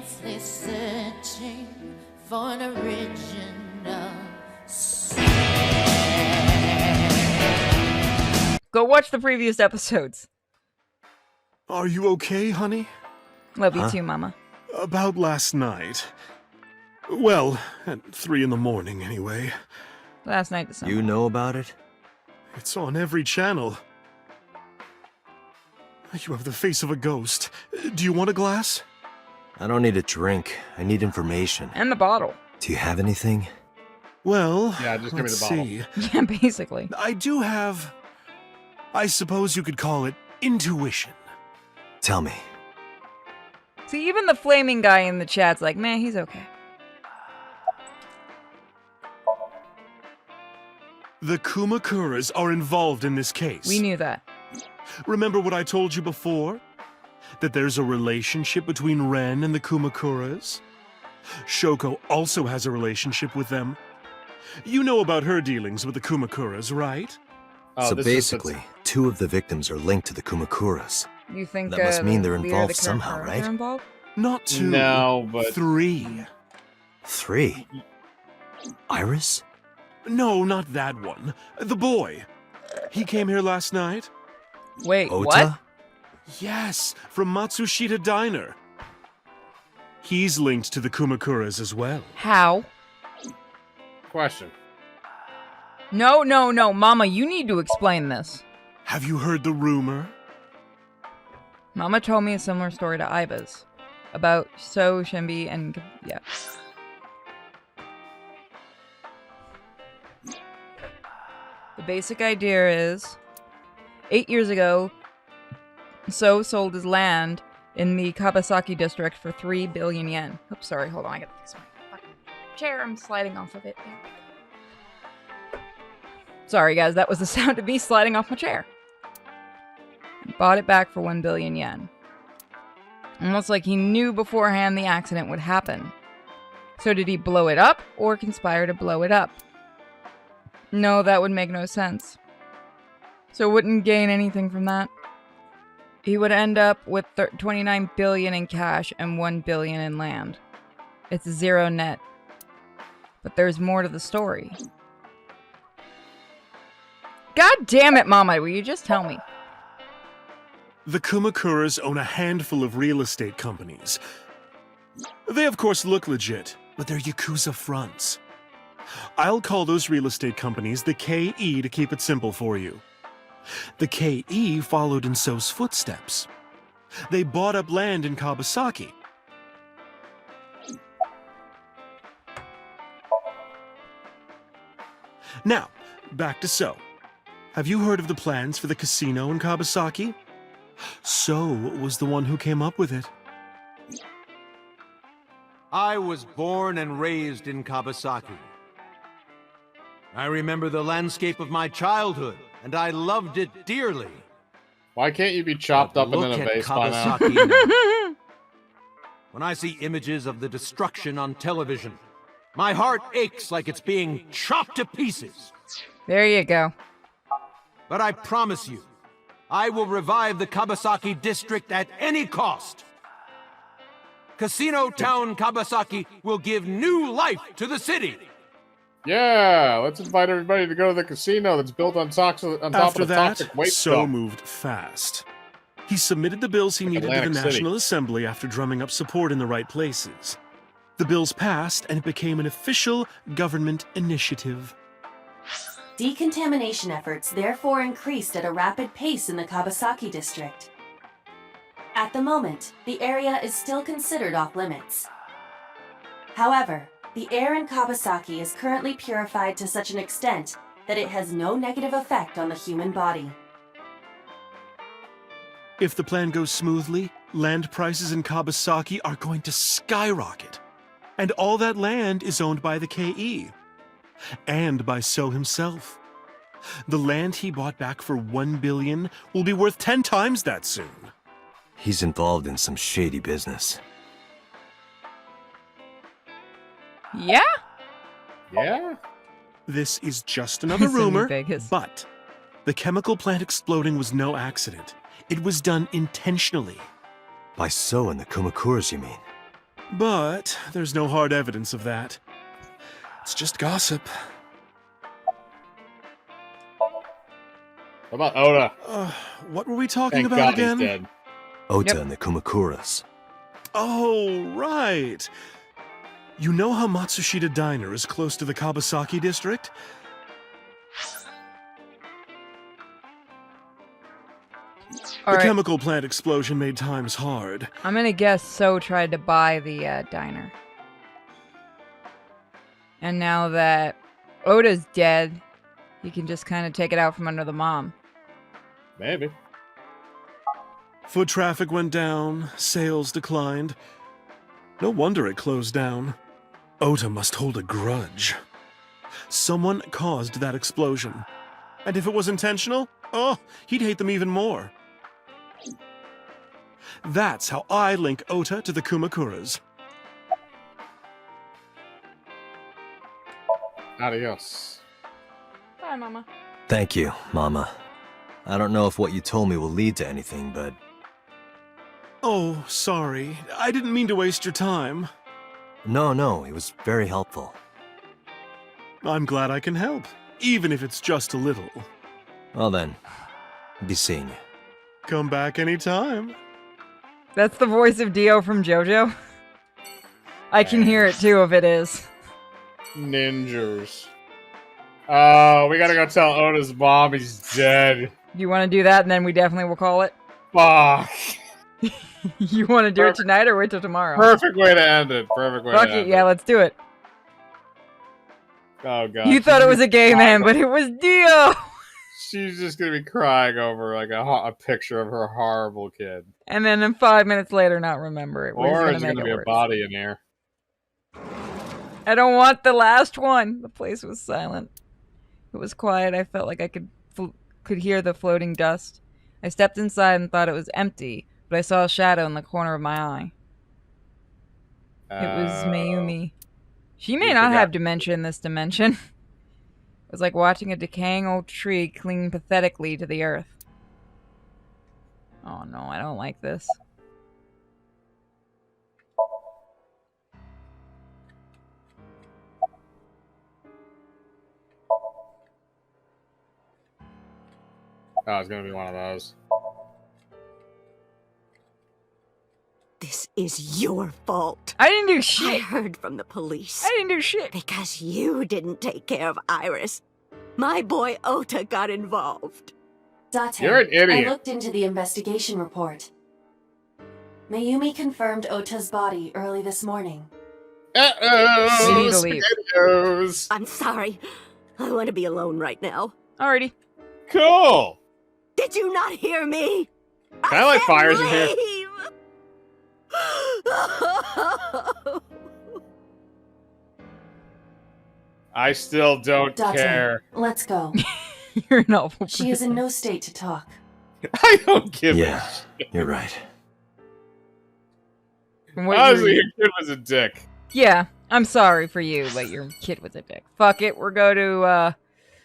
endlessly searching for an original sound. Go watch the previous episodes. Are you okay, honey? Love you too, Mama. About last night. Well, at 3 in the morning, anyway. Last night, December. You know about it? It's on every channel. You have the face of a ghost. Do you want a glass? I don't need a drink. I need information. And the bottle. Do you have anything? Well, Yeah, just give me the bottle. see. Yeah, basically. I do have, I suppose you could call it intuition. Tell me. See, even the flaming guy in the chat's like, man, he's okay. The Kumakuras are involved in this case. We knew that. Remember what I told you before? That there's a relationship between Ren and the Kumakuras? Shoko also has a relationship with them. You know about her dealings with the Kumakuras, right? Oh, So this basically, 2 of the victims are linked to the Kumakuras. You think That must mean the they're leader of involved the somehow, Kumakuras right? are involved? Not 2. No, but 3. 3? Iris? No, not that one. The boy. He came here last night? Wait, Ota? what? Yes, from Matsushita Diner. He's linked to the Kumakuras as well. How? question. No, Mama, you need to explain this. Have you heard the rumor? Mama told me a similar story to Iba's. About So, Shimbi, and... yeah. The basic idea is... 8 years ago, So sold his land in the Kabasaki district for 3 billion yen. Oops, sorry, hold on, I gotta fix my fucking chair. I'm sliding off of it. Sorry, guys, that was the sound of me sliding off my chair. Bought it back for 1 billion yen. Almost like he knew beforehand the accident would happen. So did he blow it up or conspire to blow it up? No, that would make no sense. So wouldn't gain anything from that. He would end up with 29 billion in cash and 1 billion in land. It's 0 net. But there's more to the story. God damn it, Mama, will you just tell me? The Kumakuras own a handful of real estate companies. They of course look legit, but they're Yakuza fronts. I'll call those real estate companies the KE to keep it simple for you. The KE followed in So's footsteps. They bought up land in Kabasaki. Now, back to So. Have you heard of the plans for the casino in Kabasaki? So was the one who came up with it. I was born and raised in Kabasaki. I remember the landscape of my childhood, and I loved it dearly. Why can't you be chopped up and Look then a at vase by now? Kabasaki now. When I see images of the destruction on television, my heart aches like it's being chopped to pieces. There you go. But I promise you, I will revive the Kabasaki district at any cost. Casino Town Kabasaki will give new life to the city. Yeah, let's invite everybody to go to the casino that's built on top of After the that, toxic waste So dump. moved fast. He submitted the bills he needed to the Atlantic City. National Assembly after drumming up support in the right places. The bills passed, and it became an official government initiative. Decontamination efforts therefore increased at a rapid pace in the Kabasaki district. At the moment, the area is still considered off-limits. However, the air in Kabasaki is currently purified to such an extent that it has no negative effect on the human body. If the plan goes smoothly, land prices in Kabasaki are going to skyrocket. And all that land is owned by the KE. And by So himself. The land he bought back for 1 billion will be worth 10 times that soon. He's involved in some shady business. Yeah? Yeah? This is just another It's in rumor, Vegas. but the chemical plant exploding was no accident. It was done intentionally. By So and the Kumakuras, you mean? But there's no hard evidence of that. It's just gossip. What about Oda? What were we talking Thank about God again? he's dead. Ota Yep. and the Kumakuras. Oh, right. You know how Matsushita Diner is close to the Kabasaki district? All The right. chemical plant explosion made times hard. I'm gonna guess So tried to buy the diner. And now that Oda's dead, he can just kind of take it out from under the mom. Maybe. Foot traffic went down, sales declined. No wonder it closed down. Ota must hold a grudge. Someone caused that explosion. And if it was intentional, oh, he'd hate them even more. That's how I link Ota to the Kumakuras. Adios. Bye, Mama. Thank you, Mama. I don't know if what you told me will lead to anything, but Oh, sorry. I didn't mean to waste your time. no, it was very helpful. I'm glad I can help, even if it's just a little. Well then, be seeing you. Come back anytime. That's the voice of Dio from JoJo. I can hear it too if it is. Ninjas. Oh, we gotta go tell Oda's mom he's dead. You want to do that, and then we definitely will call it? Fuck. You want to do it Perfect. tonight or wait till tomorrow? Perfect way to end it. Perfect way Fuck to it, end yeah, let's do it. Oh god. You thought it was a gay man, but it was Dio! She's just gonna be crying over like a picture of her horrible kid. And then 5 minutes later, not remember it. We're just Or gonna is there make gonna it be a worse. body in here? I don't want the last one. The place was silent. It was quiet. I felt like I could hear the floating dust. I stepped inside and thought it was empty, but I saw a shadow in the corner of my eye. It was Mayumi. She may You not forgot. have dementia in this dimension. It was like watching a decaying old tree cling pathetically to the earth. Oh no, I don't like this. Oh, it's gonna be one of those. This is your fault. I didn't do I shit. heard from the police. I didn't do shit. Because you didn't take care of Iris. My boy Ota got involved. Date, You're an idiot. I looked into the investigation report. Mayumi confirmed Ota's body early this morning. Uh-oh! We need to leave. SpaghettiOs! I'm sorry. I want to be alone right now. Alrighty. Cool! Did you not hear me? Can I light said fires in here? leave! I still don't Date, care. let's go. You're an awful She is in person. no state to talk. I don't give Yeah, a shit. you're right. From what Honestly, you- your kid was a dick. Yeah, I'm sorry for you, but your kid was a dick. Fuck it, we're going to,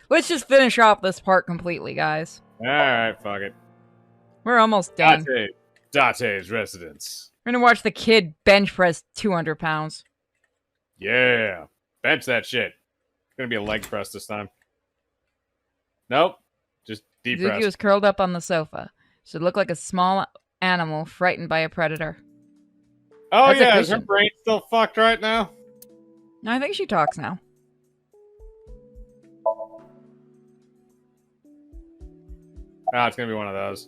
let's just finish off this part completely, guys. Alright, fuck it. We're almost done. Date's residence. We're gonna watch the kid bench press 200 pounds. Yeah. Bench that shit. It's gonna be a leg press this time. Nope. Just deep Suzuki press. was curled up on the sofa. She looked like a small animal frightened by a predator. Oh That's a yeah, is her cushion. brain still fucked right now? I think she talks now. Ah, it's gonna be one of those.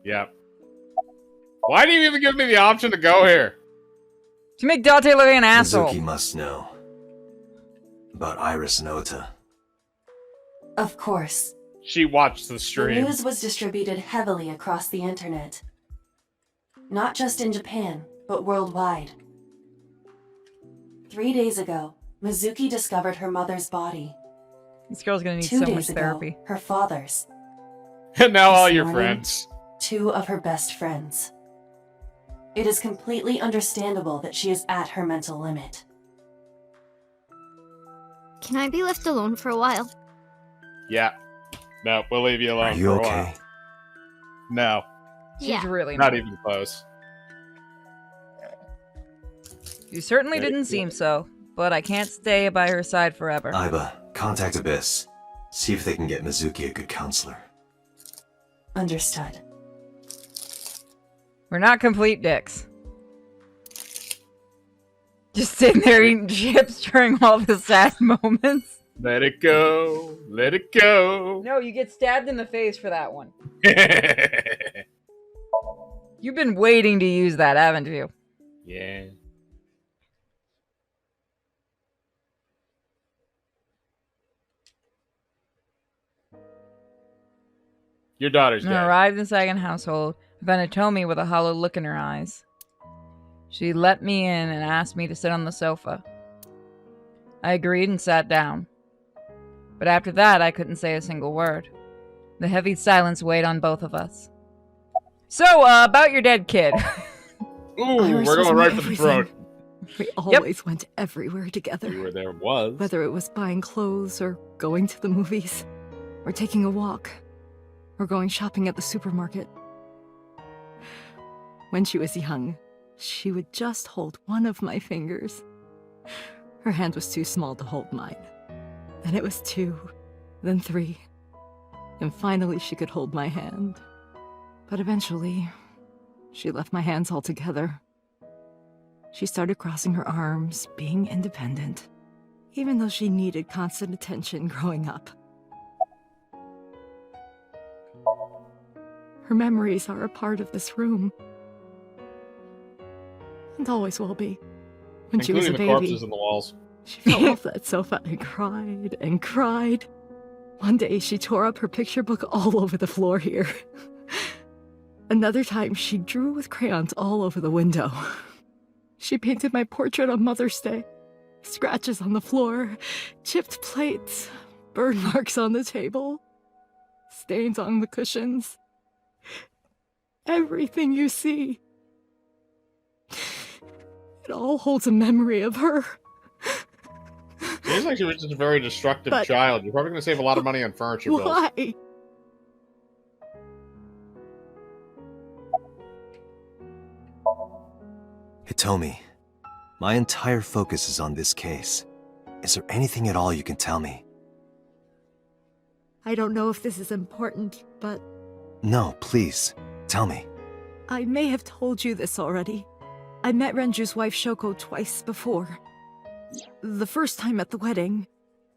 Yep. Why do you even give me the option to go here? To make Date look like an asshole. Suzuki must know about Iris and Ota. Of course. She watched the The stream. news was distributed heavily across the internet. Not just in Japan, but worldwide. 3 days ago, Mizuki discovered her mother's body. This girl's gonna need 2 so days much ago, therapy. her father's. And now all This your morning- friends. 2 of her best friends. It is completely understandable that she is at her mental limit. Can I be left alone for a while? Yeah. No, we'll leave you Are alone you for a okay? while. No, She's Yeah. really not not. even close. You certainly didn't seem so, but I can't stay by her side forever. Aiba, contact Abyss. See if they can get Mizuki a good counselor. Understood. We're not complete dicks. Just sitting there eating chips during all the sad moments. Let it go. Let it go. No, you get stabbed in the face for that one. You've been waiting to use that, haven't you? Yeah. Your daughter's When I dead. arrived in the second household, I found Hitomi with a hollow look in her eyes. She let me in and asked me to sit on the sofa. I agreed and sat down. But after that, I couldn't say a single word. The heavy silence weighed on both of us. So, about your dead kid. Ooh, Iris we're was going my right for the everything. throat. We always went everywhere together. You were there was. Whether it was buying clothes, or going to the movies, or taking a walk, or going shopping at the supermarket. When she was young, she would just hold one of my fingers. Her hand was too small to hold mine. Then it was 2, then 3, and finally she could hold my hand. But eventually, she left my hands altogether. She started crossing her arms, being independent, even though she needed constant attention growing up. Her memories are a part of this room. And always will be. When she was a Including baby, the corpses in the walls. she fell off that sofa and cried and cried. One day she tore up her picture book all over the floor here. Another time she drew with crayons all over the window. She painted my portrait on Mother's Day. Scratches on the floor, chipped plates, burn marks on the table, stains on the cushions. Everything you see. It all holds a memory of her. Seems like she was just a very destructive But- child. You're probably going to save a lot of money on furniture bills. Why? Hitomi, my entire focus is on this case. Is there anything at all you can tell me? I don't know if this is important, but No, please, tell me. I may have told you this already. I met Renju's wife Shoko twice before. The first time at the wedding,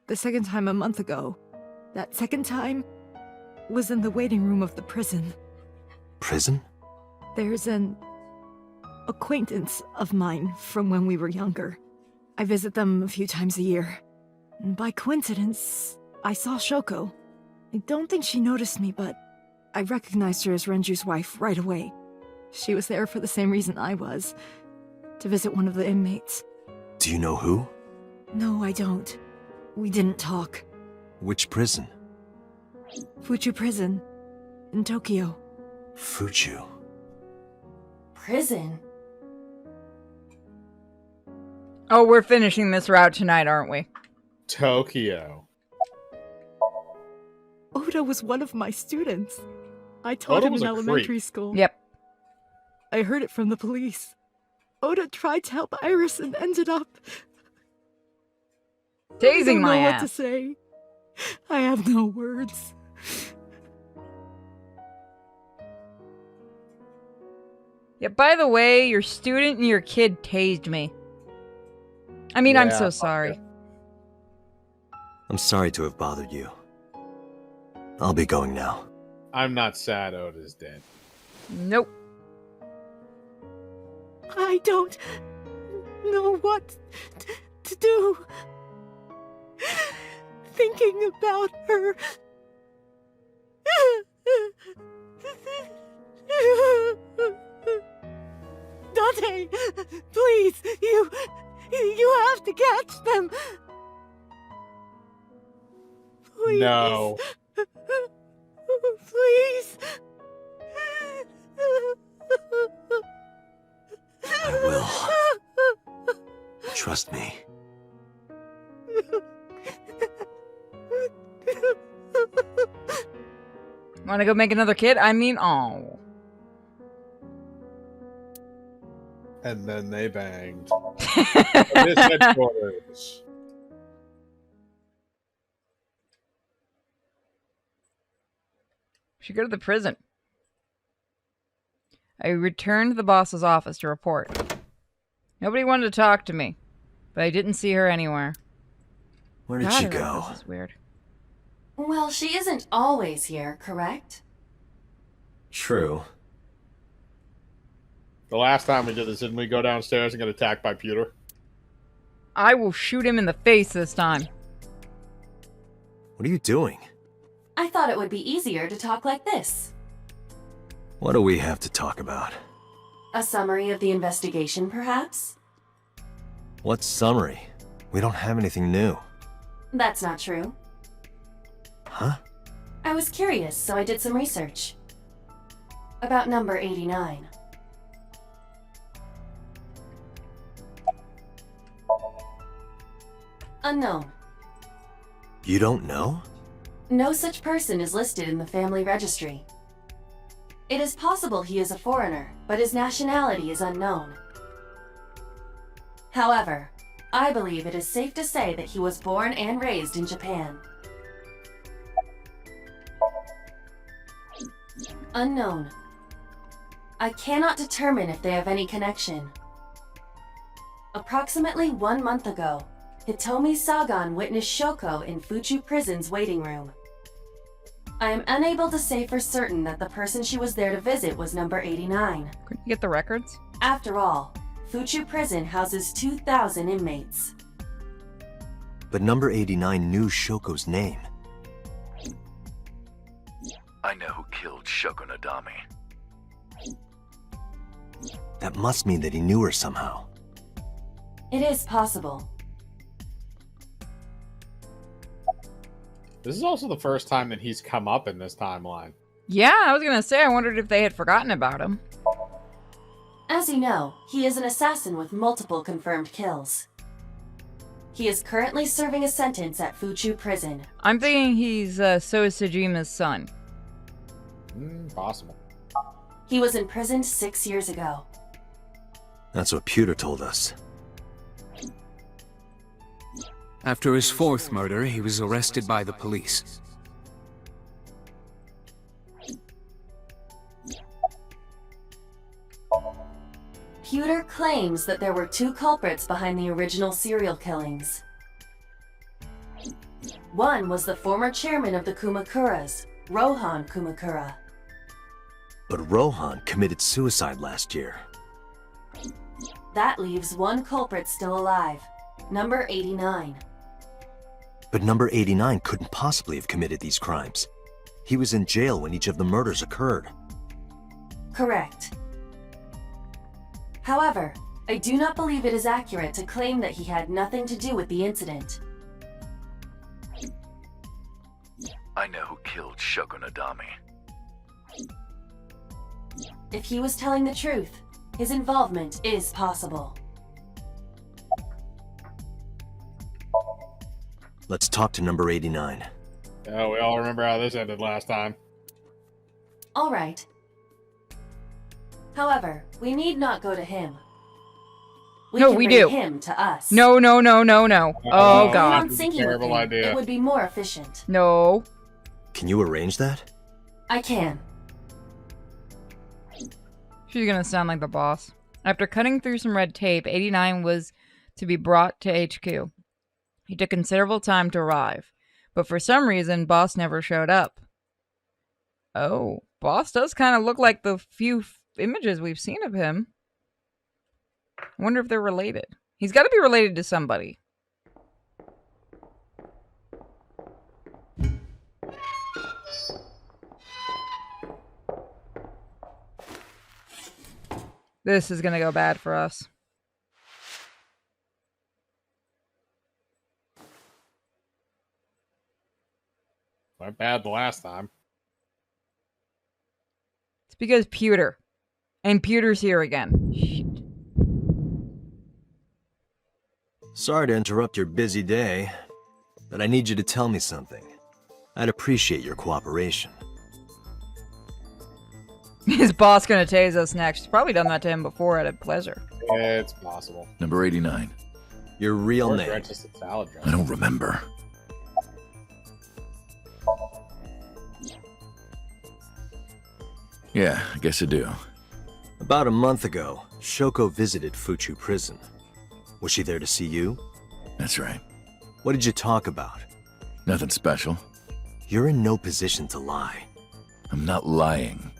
the second time a month ago. That second time was in the waiting room of the prison. Prison? There's an acquaintance of mine from when we were younger. I visit them a few times a year. And by coincidence, I saw Shoko. I don't think she noticed me, but I recognized her as Renju's wife right away. She was there for the same reason I was, to visit one of the inmates. Do you know who? No, I don't. We didn't talk. Which prison? Fuchu Prison, in Tokyo. Fuchu. Prison? Oh, we're finishing this route tonight, aren't we? Tokyo. Oda was one of my students. I taught Oda him was in a creep. elementary school. Yep. I heard it from the police. Oda tried to help Iris and ended up... I Tasing don't my know what to ass. say. I have no words. Yeah, by the way, your student and your kid tased me. I mean, I'm Yeah, so fuck sorry. it. I'm sorry to have bothered you. I'll be going now. I'm not sad Oda's dead. Nope. I don't know what to do. Thinking about her. Dante, please, you have to catch them. Please. No. Please. I will. Trust me. Want to go make another kid? I mean, oh. And then they banged. This headquarters. Should go to the prison. I returned to the boss's office to report. Nobody wanted to talk to me, but I didn't see her anywhere. Where did she go? This is weird. Well, she isn't always here, correct? True. The last time we did this, didn't we go downstairs and get attacked by Pewter? I will shoot him in the face this time. What are you doing? I thought it would be easier to talk like this. What do we have to talk about? A summary of the investigation, perhaps? What summary? We don't have anything new. That's not true. Huh? I was curious, so I did some research. About number 89. Unknown. You don't know? No such person is listed in the family registry. It is possible he is a foreigner, but his nationality is unknown. However, I believe it is safe to say that he was born and raised in Japan. Unknown. I cannot determine if they have any connection. Approximately 1 month ago, Hitomi Sagan witnessed Shoko in Fuchu Prison's waiting room. I am unable to say for certain that the person she was there to visit was number 89. Couldn't you get the records? After all, Fuchu Prison houses 2,000 inmates. But number 89 knew Shoko's name. I know who killed Shoko Nadami. That must mean that he knew her somehow. It is possible. This is also the first time that he's come up in this timeline. Yeah, I was gonna say, I wondered if they had forgotten about him. As you know, he is an assassin with multiple confirmed kills. He is currently serving a sentence at Fuchu Prison. I'm thinking he's So Sejima's son. Possible. He was imprisoned 6 years ago. That's what Pewter told us. After his 4th murder, he was arrested by the police. Pewter claims that there were 2 culprits behind the original serial killings. One was the former chairman of the Kumakuras, Rohan Kumakura. But Rohan committed suicide last year. That leaves 1 culprit still alive, number 89. But number 89 couldn't possibly have committed these crimes. He was in jail when each of the murders occurred. Correct. However, I do not believe it is accurate to claim that he had nothing to do with the incident. I know who killed Shoko Nadami. If he was telling the truth, his involvement is possible. Let's talk to number 89. Oh, we all remember how this ended last time. All right. However, we need not go to him. No, can we bring do. him to us. No, no, no, no, no. Oh, God. On syncing with Terrible him, idea. it would be more efficient. No. Can you arrange that? I can. She's gonna sound like the boss. After cutting through some red tape, 89 was to be brought to HQ. He took considerable time to arrive, but for some reason, Boss never showed up. Oh, Boss does kind of look like the few images we've seen of him. I wonder if they're related. He's got to be related to somebody. This is gonna go bad for us. Went bad the last time. It's because Pewter. And Pewter's here again. Shit. Sorry to interrupt your busy day, but I need you to tell me something. I'd appreciate your cooperation. His boss gonna tase us next. He's probably done that to him before at a pleasure. Yeah, it's possible. Number 89. Your real Or name. Drench's a salad I dressing. don't remember. Yeah, I guess I do. About a month ago, Shoko visited Fuchu prison. Was she there to see you? That's right. What did you talk about? Nothing special. You're in no position to lie. I'm not lying.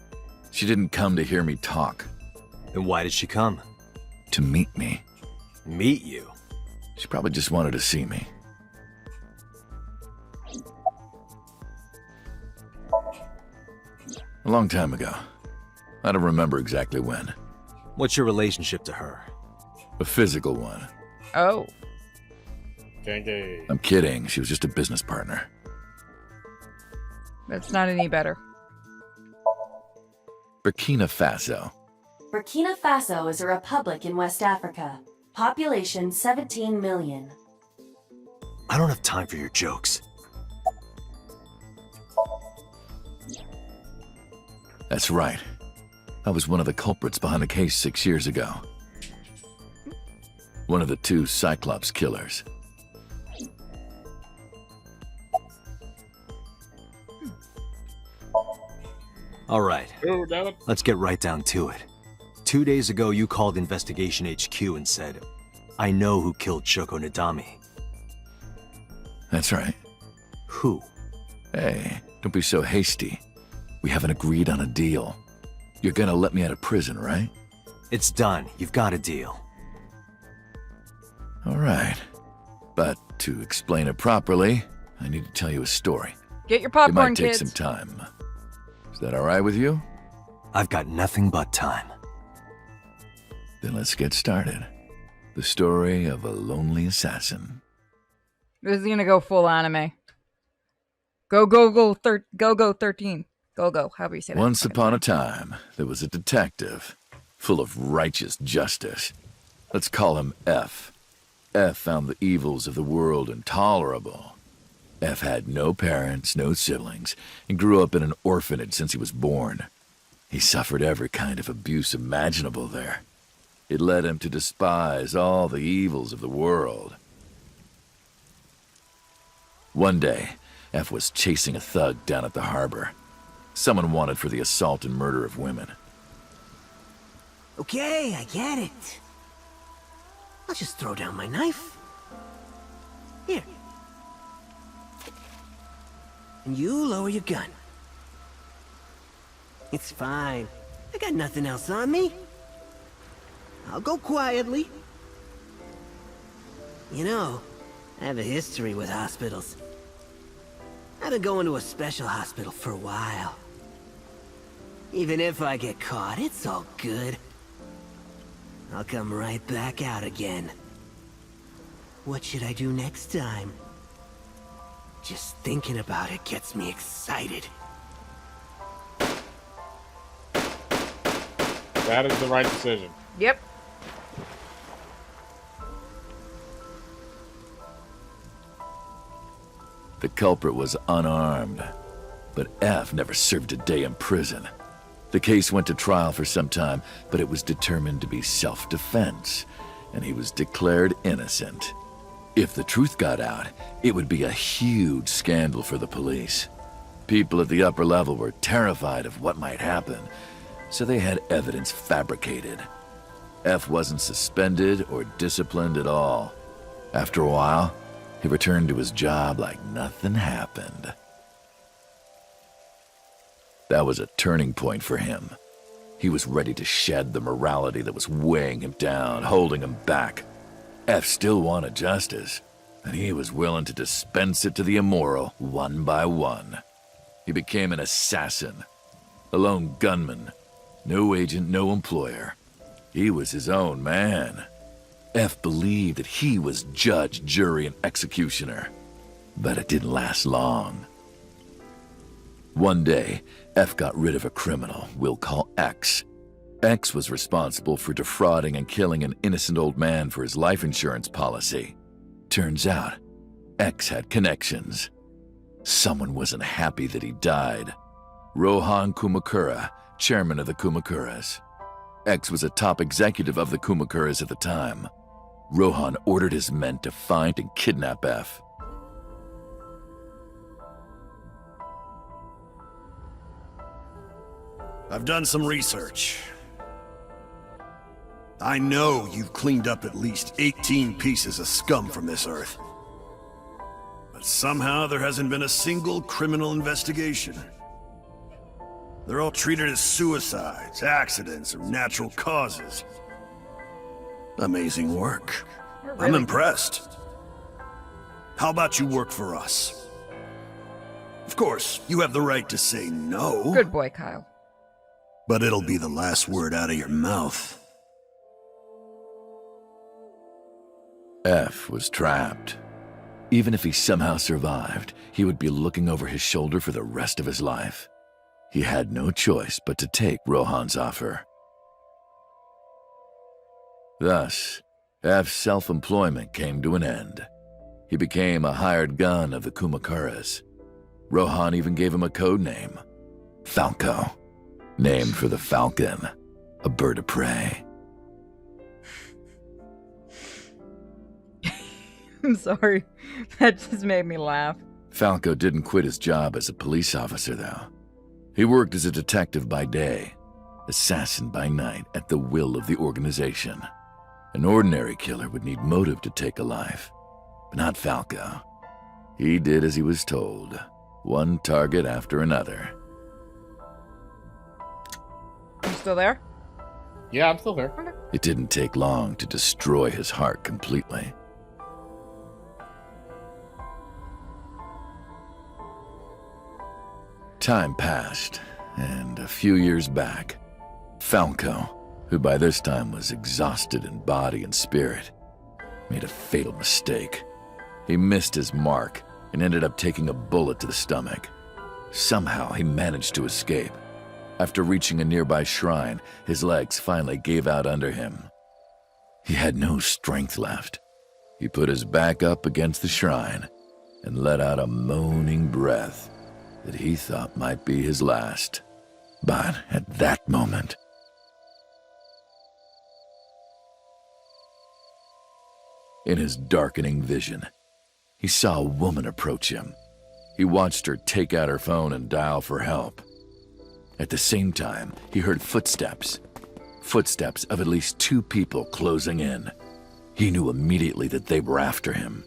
She didn't come to hear me talk. Then why did she come? To meet me. Meet you? She probably just wanted to see me. A long time ago. I don't remember exactly when. What's your relationship to her? A physical one. Oh. Kinky. I'm kidding. She was just a business partner. That's not any better. Burkina Faso. Burkina Faso is a republic in West Africa. Population 17 million. I don't have time for your jokes. That's right. I was one of the culprits behind the case 6 years ago. One of the 2 Cyclops killers. All right, Oh, damn it. let's get right down to it. 2 days ago, you called Investigation HQ and said, I know who killed Shoko Nadami. That's right. Who? Hey, don't be so hasty. We haven't agreed on a deal. You're gonna let me out of prison, right? It's done. You've got a deal. All right. But to explain it properly, I need to tell you a story. Get your It popcorn, might take kids. some time. Is that all right with you? I've got nothing but time. Then let's get started. The story of a lonely assassin. This is gonna go full anime. Go 13. Go, however you say that. Once upon a time, there was a detective, full of righteous justice. Let's call him F. F found the evils of the world intolerable. F had no parents, no siblings, and grew up in an orphanage since he was born. He suffered every kind of abuse imaginable there. It led him to despise all the evils of the world. One day, F was chasing a thug down at the harbor. Someone wanted for the assault and murder of women. Okay, I get it. I'll just throw down my knife. Here. And you lower your gun. It's fine. I got nothing else on me. I'll go quietly. You know, I have a history with hospitals. I've been going to a special hospital for a while. Even if I get caught, it's all good. I'll come right back out again. What should I do next time? Just thinking about it gets me excited. That is the right decision. Yep. The culprit was unarmed, but F never served a day in prison. The case went to trial for some time, but it was determined to be self-defense, and he was declared innocent. If the truth got out, it would be a huge scandal for the police. People at the upper level were terrified of what might happen, so they had evidence fabricated. F wasn't suspended or disciplined at all. After a while, he returned to his job like nothing happened. That was a turning point for him. He was ready to shed the morality that was weighing him down, holding him back. F still wanted justice, and he was willing to dispense it to the immoral one by one. He became an assassin, a lone gunman, no agent, no employer. He was his own man. F believed that he was judge, jury, and executioner, but it didn't last long. One day, F got rid of a criminal we'll call X. X was responsible for defrauding and killing an innocent old man for his life insurance policy. Turns out, X had connections. Someone wasn't happy that he died. Rohan Kumakura chairman of the Kumakuras. X was a top executive of the Kumakuras at the time. Rohan ordered his men to find and kidnap F. I've done some research. I know you've cleaned up at least 18 pieces of scum from this earth. But somehow there hasn't been a single criminal investigation. They're all treated as suicides, accidents, or natural causes. Amazing work. I'm impressed. How about you work for us? Of course, you have the right to say no. Good boy, Kyle. But it'll be the last word out of your mouth. F was trapped. Even if he somehow survived, he would be looking over his shoulder for the rest of his life. He had no choice but to take Rohan's offer. Thus, F's self-employment came to an end. He became a hired gun of the Kumakuras. Rohan even gave him a code name, Falco, named for the falcon, a bird of prey. I'm sorry. That just made me laugh. Falco didn't quit his job as a police officer, though. He worked as a detective by day, assassin by night at the will of the organization. An ordinary killer would need motive to take a life, but not Falco. He did as he was told, one target after another. You still there? Yeah, I'm still there. Okay. It didn't take long to destroy his heart completely. Time passed, and a few years back, Falco, who by this time was exhausted in body and spirit, made a fatal mistake. He missed his mark and ended up taking a bullet to the stomach. Somehow he managed to escape. After reaching a nearby shrine, his legs finally gave out under him. He had no strength left. He put his back up against the shrine and let out a moaning breath that he thought might be his last. But at that moment, in his darkening vision, he saw a woman approach him. He watched her take out her phone and dial for help. At the same time, he heard footsteps. Footsteps of at least 2 people closing in. He knew immediately that they were after him.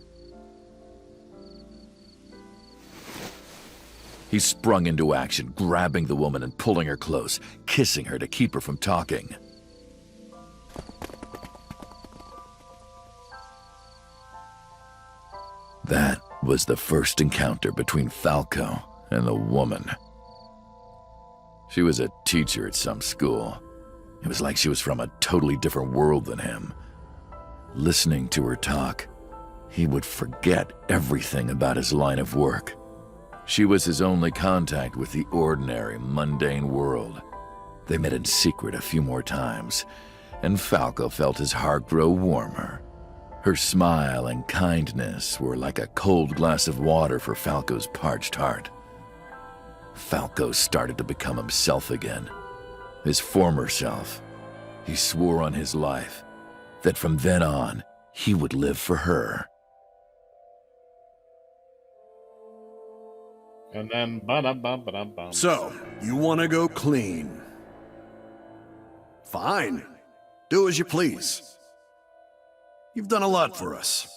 He sprung into action, grabbing the woman and pulling her close, kissing her to keep her from talking. That was the first encounter between Falco and the woman. She was a teacher at some school. It was like she was from a totally different world than him. Listening to her talk, he would forget everything about his line of work. She was his only contact with the ordinary, mundane world. They met in secret a few more times, and Falco felt his heart grow warmer. Her smile and kindness were like a cold glass of water for Falco's parched heart. Falco started to become himself again, his former self. He swore on his life that from then on, he would live for her. And then, ba-dum-bum-ba-dum-bum. So, you want to go clean? Fine. Do as you please. You've done a lot for us.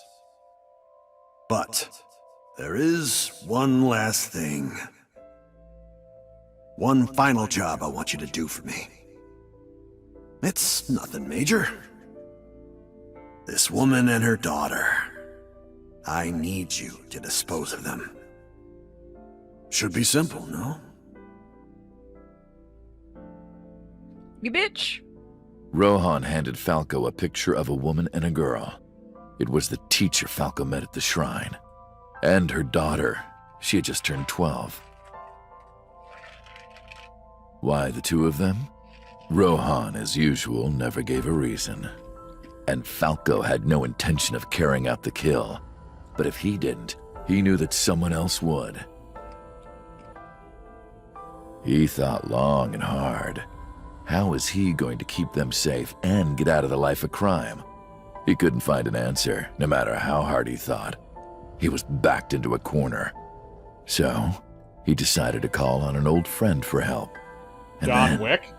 But there is one last thing. One final job I want you to do for me. It's nothing major. This woman and her daughter. I need you to dispose of them. Should be simple, no? You bitch. Rohan handed Falco a picture of a woman and a girl. It was the teacher Falco met at the shrine. And her daughter. She had just turned 12. Why the 2 of them? Rohan, as usual, never gave a reason. And Falco had no intention of carrying out the kill. But if he didn't, he knew that someone else would. He thought long and hard. How was he going to keep them safe and get out of the life of crime? He couldn't find an answer, no matter how hard he thought. He was backed into a corner. So, he decided to call on an old friend for help. And John then, Wick?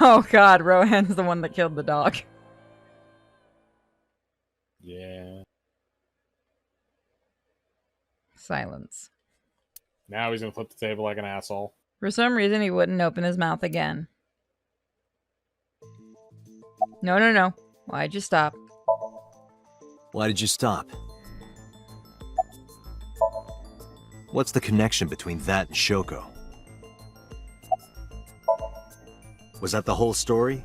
Oh god, Rohan's the one that killed the dog. Yeah. Silence. Now he's gonna flip the table like an asshole. For some reason, he wouldn't open his mouth again. No. Why'd you stop? Why did you stop? What's the connection between that and Shoko? Was that the whole story?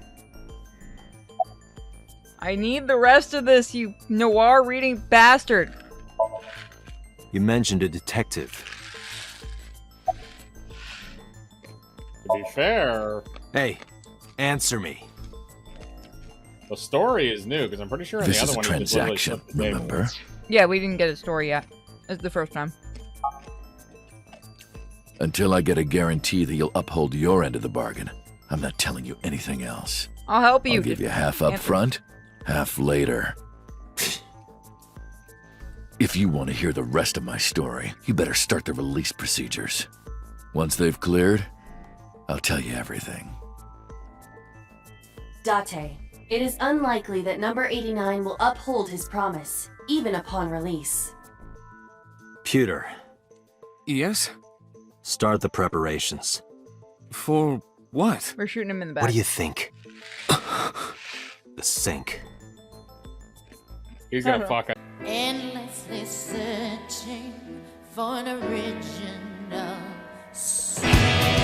I need the rest of this, you noir-reading bastard! You mentioned a detective. To be fair, Hey, answer me. the story is new, because I'm pretty sure in this the is other a one he just literally transaction, flipped the table. remember? Yeah, we didn't get a story yet. It's the first time. Until I get a guarantee that you'll uphold your end of the bargain, I'm not telling you anything else. I'll help you. I'll give you half up front, half later. If you want to hear the rest of my story, you better start the release procedures. Once they've cleared, I'll tell you everything. Date, it is unlikely that number 89 will uphold his promise, even upon release. Pewter, Yes? start the preparations. For what? We're shooting him in the back. What do you think? The sink. He's gonna fuck up. Endlessly searching for an original soul.